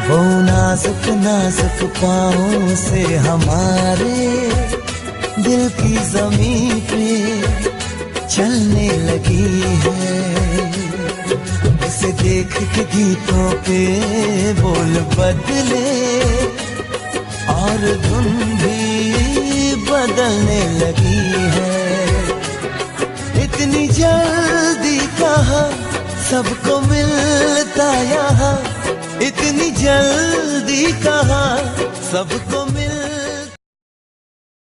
वो नाजुक नाजुक पाँव से हमारे दिल की जमीन पे चलने लगी है। इसे देख के गीतों के बोल बदले और धुन भी बदलने लगी है। इतनी जल्दी कहाँ सबको मिलता यहाँ, इतनी जल्दी कहाँ सबको मिल